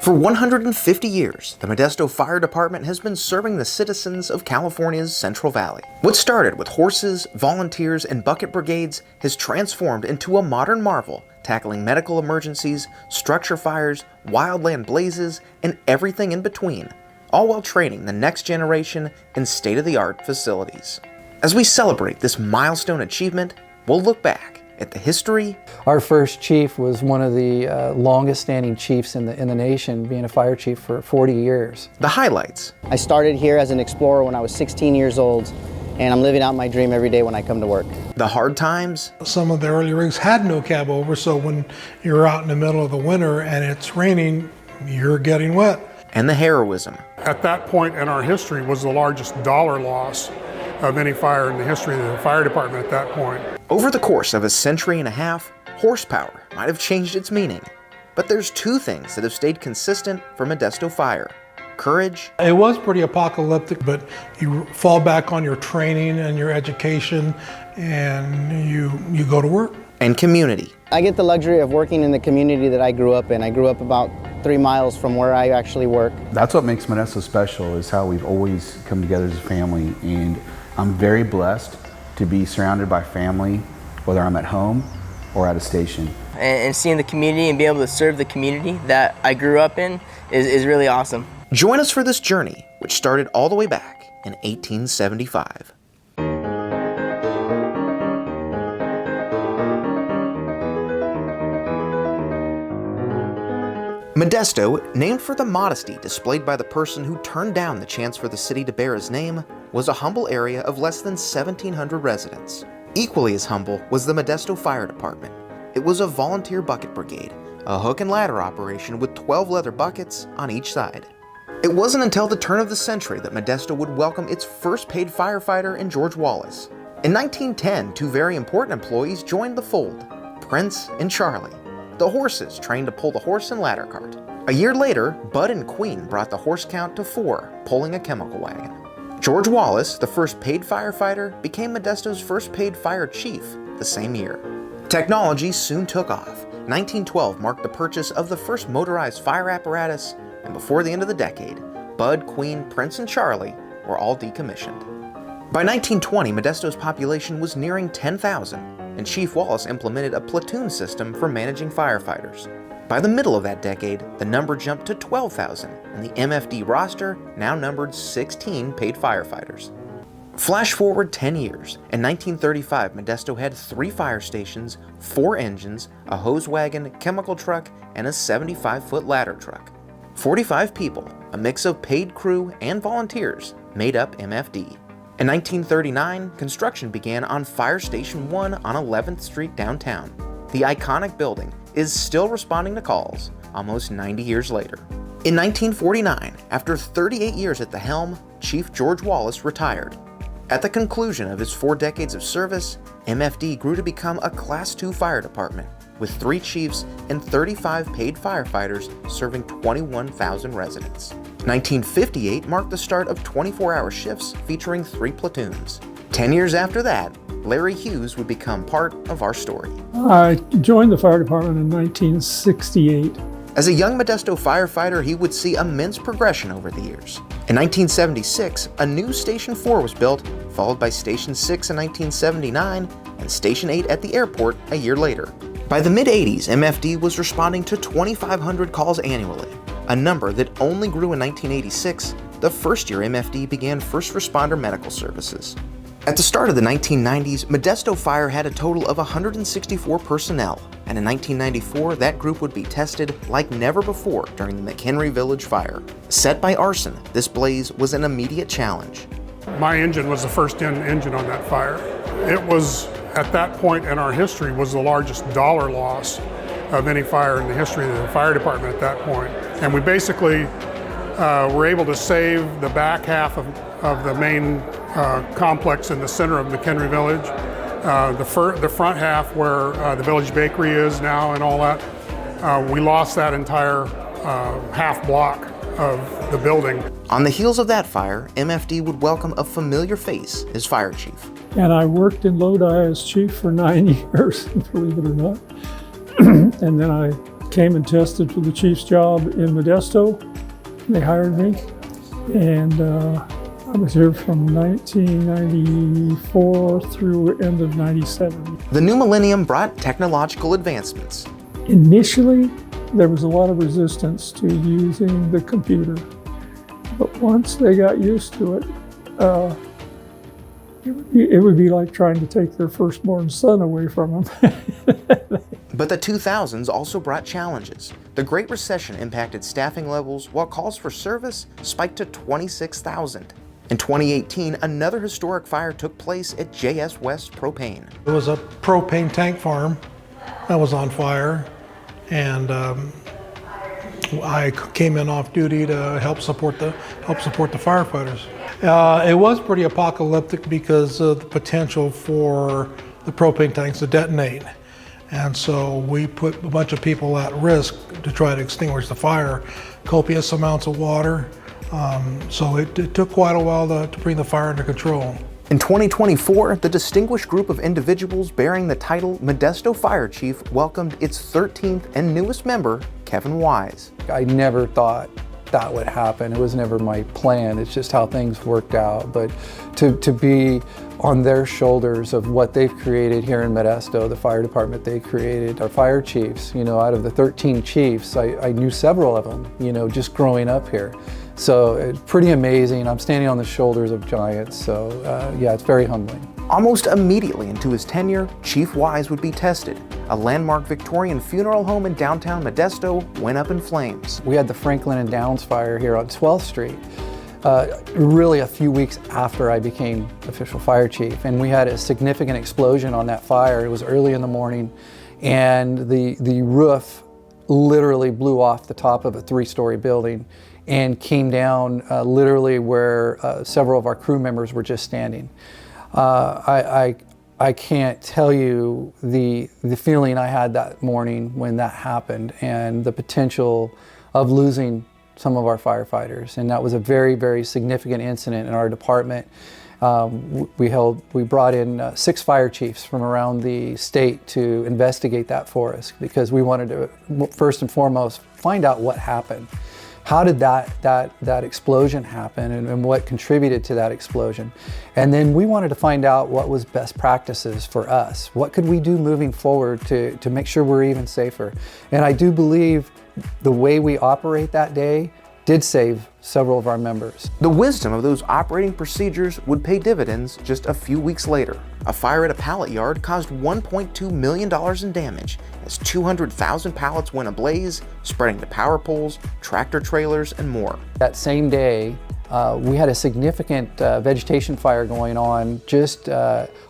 For 150 years, the Modesto Fire Department has been serving the citizens of California's Central Valley. What started with horses, volunteers, and bucket brigades has transformed into a modern marvel, tackling medical emergencies, structure fires, wildland blazes, and everything in between, all while training the next generation in state-of-the-art facilities. As we celebrate this milestone achievement, we'll look back at the history. Our first chief was one of the longest standing chiefs in the nation, being a fire chief for 40 years. The highlights. I started here as an explorer when I was 16 years old, and I'm living out my dream every day when I come to work. The hard times. Some of the early rigs had no cab over, so when you're out in the middle of the winter and it's raining, you're getting wet. And the heroism. At that point in our history was the largest dollar loss of any fire in the history of the fire department at that point. Over the course of a century and a half, horsepower might have changed its meaning. But there's two things that have stayed consistent for Modesto Fire: courage. It was pretty apocalyptic, but you fall back on your training and your education and you go to work. And community. I get the luxury of working in the community that I grew up in. I grew up about 3 miles from where I actually work. That's what makes Modesto special, is how we've always come together as a family, and I'm very blessed to be surrounded by family, whether I'm at home or at a station. And seeing the community and being able to serve the community that I grew up in is really awesome. Join us for this journey, which started all the way back in 1875. Modesto, named for the modesty displayed by the person who turned down the chance for the city to bear his name, was a humble area of less than 1,700 residents. Equally as humble was the Modesto Fire Department. It was a volunteer bucket brigade, a hook and ladder operation with 12 leather buckets on each side. It wasn't until the turn of the century that Modesto would welcome its first paid firefighter in George Wallace. In 1910, two very important employees joined the fold: Prince and Charlie, the horses trained to pull the horse and ladder cart. A year later, Bud and Queen brought the horse count to 4, pulling a chemical wagon. George Wallace, the first paid firefighter, became Modesto's first paid fire chief the same year. Technology soon took off. 1912 marked the purchase of the first motorized fire apparatus, and before the end of the decade, Bud, Queen, Prince, and Charlie were all decommissioned. By 1920, Modesto's population was nearing 10,000, and Chief Wallace implemented a platoon system for managing firefighters. By the middle of that decade, the number jumped to 12,000, and the MFD roster now numbered 16 paid firefighters. Flash forward 10 years. In 1935, Modesto had 3 fire stations, 4 engines, a hose wagon, chemical truck, and a 75-foot ladder truck. 45 people, a mix of paid crew and volunteers, made up MFD. In 1939, construction began on Fire Station 1 on 11th Street downtown. The iconic building is still responding to calls almost 90 years later. In 1949, after 38 years at the helm, Chief George Wallace retired. At the conclusion of his 4 decades of service, MFD grew to become a Class II fire department, with 3 chiefs and 35 paid firefighters serving 21,000 residents. 1958 marked the start of 24-hour shifts featuring 3 platoons. 10 years after that, Larry Hughes would become part of our story. I joined the fire department in 1968. As a young Modesto firefighter, he would see immense progression over the years. In 1976, a new Station 4 was built, followed by Station 6 in 1979 and Station 8 at the airport a year later. By the mid-'80s, MFD was responding to 2,500 calls annually, a number that only grew in 1986, the first year MFD began first responder medical services. At the start of the 1990s, Modesto Fire had a total of 164 personnel, and in 1994, that group would be tested like never before during the McHenry Village fire. Set by arson, this blaze was an immediate challenge. My engine was the first engine on that fire. It was, at that point in our history, was the largest dollar loss of any fire in the history of the fire department at that point. And we basically were able to save the back half of the main complex in the center of McHenry Village. The front half where the Village Bakery is now and all that, we lost that entire half block of the building. On the heels of that fire, MFD would welcome a familiar face as fire chief. And I worked in Lodi as chief for 9 years, believe it or not. And then I came and tested for the chief's job in Modesto. They hired me, and I was here from 1994 through end of 97. The new millennium brought technological advancements. Initially, there was a lot of resistance to using the computer, but once they got used to it, it would be like trying to take their firstborn son away from them. But the 2000s also brought challenges. The Great Recession impacted staffing levels, while calls for service spiked to 26,000. In 2018, another historic fire took place at JS West Propane. It was a propane tank farm that was on fire, and I came in off duty to help support the firefighters. It was pretty apocalyptic because of the potential for the propane tanks to detonate. And so we put a bunch of people at risk to try to extinguish the fire. Copious amounts of water. So it took quite a while to bring the fire under control. In 2024, the distinguished group of individuals bearing the title Modesto Fire Chief welcomed its 13th and newest member, Kevin Wise. I never thought that would happen. It was never my plan. It's just how things worked out. But to be on their shoulders of what they've created here in Modesto, the fire department they created, our fire chiefs, out of the 13 chiefs, I knew several of them, just growing up here. So it's pretty amazing. I'm standing on the shoulders of giants. So yeah, it's very humbling. Almost immediately into his tenure, Chief Wise would be tested. A landmark Victorian funeral home in downtown Modesto went up in flames. We had the Franklin and Downs fire here on 12th Street, really a few weeks after I became official fire chief. And we had a significant explosion on that fire. It was early in the morning, and the roof literally blew off the top of a 3-story building and came down literally where several of our crew members were just standing. I can't tell you the feeling I had that morning when that happened, and the potential of losing some of our firefighters. And that was a very, very significant incident in our department. We brought in 6 fire chiefs from around the state to investigate that for us, because we wanted to, first and foremost, find out what happened. How did that explosion happen, and what contributed to that explosion? And then we wanted to find out what was best practices for us. What could we do moving forward to make sure we're even safer? And I do believe the way we operate that day did save several of our members. The wisdom of those operating procedures would pay dividends just a few weeks later. A fire at a pallet yard caused $1.2 million in damage as 200,000 pallets went ablaze, spreading to power poles, tractor trailers, and more. That same day, we had a significant vegetation fire going on just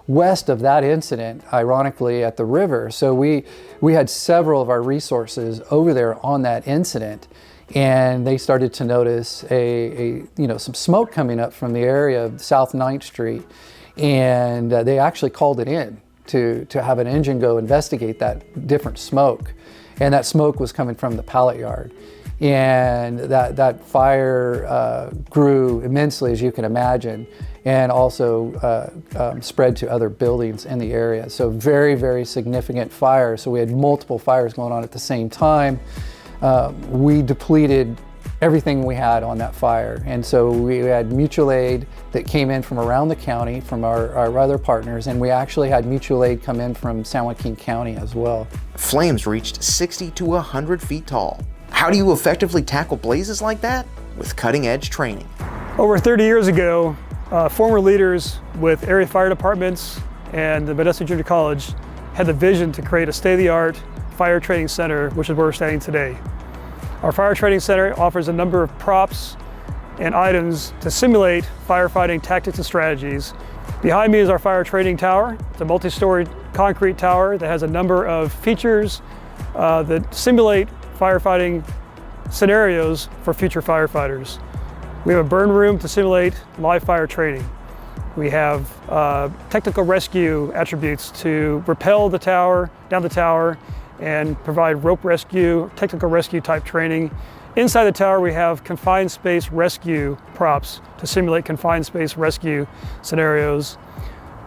west of that incident, ironically, at the river. So we had several of our resources over there on that incident, and they started to notice some smoke coming up from the area of South 9th Street, and they actually called it in to have an engine go investigate that different smoke. And that smoke was coming from the pallet yard. And that fire grew immensely, as you can imagine, and also spread to other buildings in the area. So very, very significant fire. So we had multiple fires going on at the same time. We depleted everything we had on that fire. And so we had mutual aid that came in from around the county, from our other partners, and we actually had mutual aid come in from San Joaquin County as well. Flames reached 60 to 100 feet tall. How do you effectively tackle blazes like that? With cutting-edge training. Over 30 years ago, former leaders with area fire departments and the Modesto Junior College had the vision to create a state-of-the-art fire training center, which is where we're standing today. Our fire training center offers a number of props and items to simulate firefighting tactics and strategies. Behind me is our fire training tower. It's a multi-story concrete tower that has a number of features that simulate firefighting scenarios for future firefighters. We have a burn room to simulate live fire training. We have technical rescue attributes to rappel the tower, down the tower, and provide rope rescue, technical rescue type training. Inside the tower, we have confined space rescue props to simulate confined space rescue scenarios.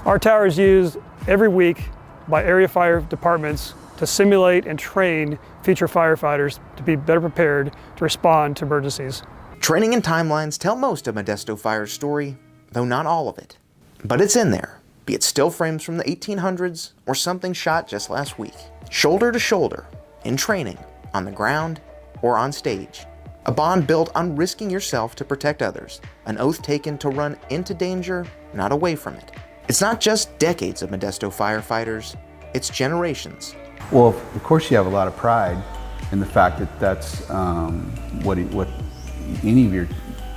Our tower is used every week by area fire departments to simulate and train future firefighters to be better prepared to respond to emergencies. Training and timelines tell most of Modesto Fire's story, though not all of it. But it's in there, be it still frames from the 1800s or something shot just last week. Shoulder to shoulder, in training, on the ground, or on stage. A bond built on risking yourself to protect others, an oath taken to run into danger, not away from it. It's not just decades of Modesto firefighters, it's generations. Well, of course you have a lot of pride in the fact that that's what any of your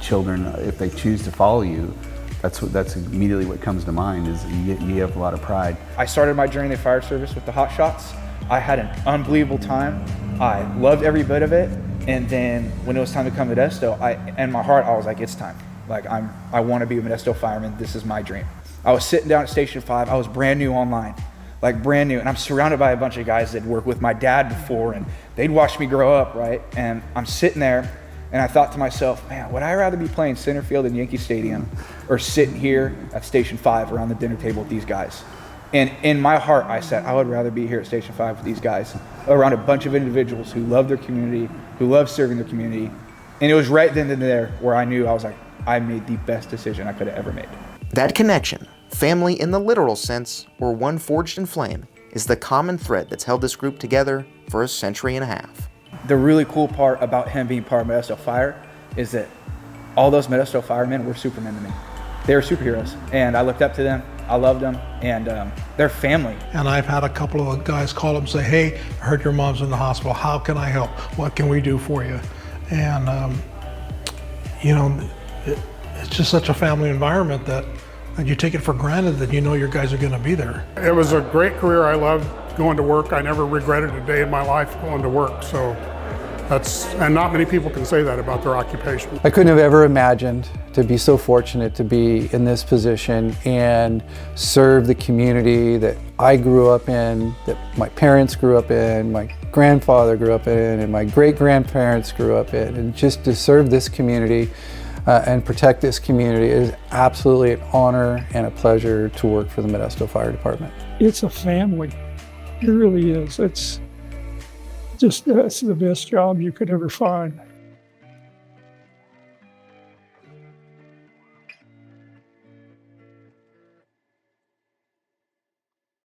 children, if they choose to follow you, that's immediately what comes to mind, is you have a lot of pride. I started my journey in the fire service with the Hot Shots. I had an unbelievable time. I loved every bit of it. And then when it was time to come to Modesto, in my heart, I was like, it's time. Like, I want to be a Modesto fireman. This is my dream. I was sitting down at Station 5. I was brand new online, like brand new. And I'm surrounded by a bunch of guys that worked with my dad before, and they'd watched me grow up, right? And I'm sitting there, and I thought to myself, man, would I rather be playing center field in Yankee Stadium or sitting here at Station 5 around the dinner table with these guys? And in my heart, I said, I would rather be here at Station 5 with these guys, around a bunch of individuals who love their community, who love serving their community. And it was right then and there where I knew, I was like, I made the best decision I could have ever made. That connection, family in the literal sense, or one forged in flame, is the common thread that's held this group together for a century and a half. The really cool part about him being part of Modesto Fire is that all those Modesto firemen were supermen to me. They were superheroes, and I looked up to them. I loved them, and they're family. And I've had a couple of guys call up and say, hey, I heard your mom's in the hospital. How can I help? What can we do for you? And, you know, it's just such a family environment that you take it for granted that you know your guys are going to be there. It was a great career. I loved going to work. I never regretted a day in my life going to work. So and not many people can say that about their occupation. I couldn't have ever imagined to be so fortunate to be in this position and serve the community that I grew up in, that my parents grew up in, my grandfather grew up in, and my great-grandparents grew up in. And just to serve this community and protect this community is absolutely an honor and a pleasure to work for the Modesto Fire Department. It's a family. It really is. It's the best job you could ever find.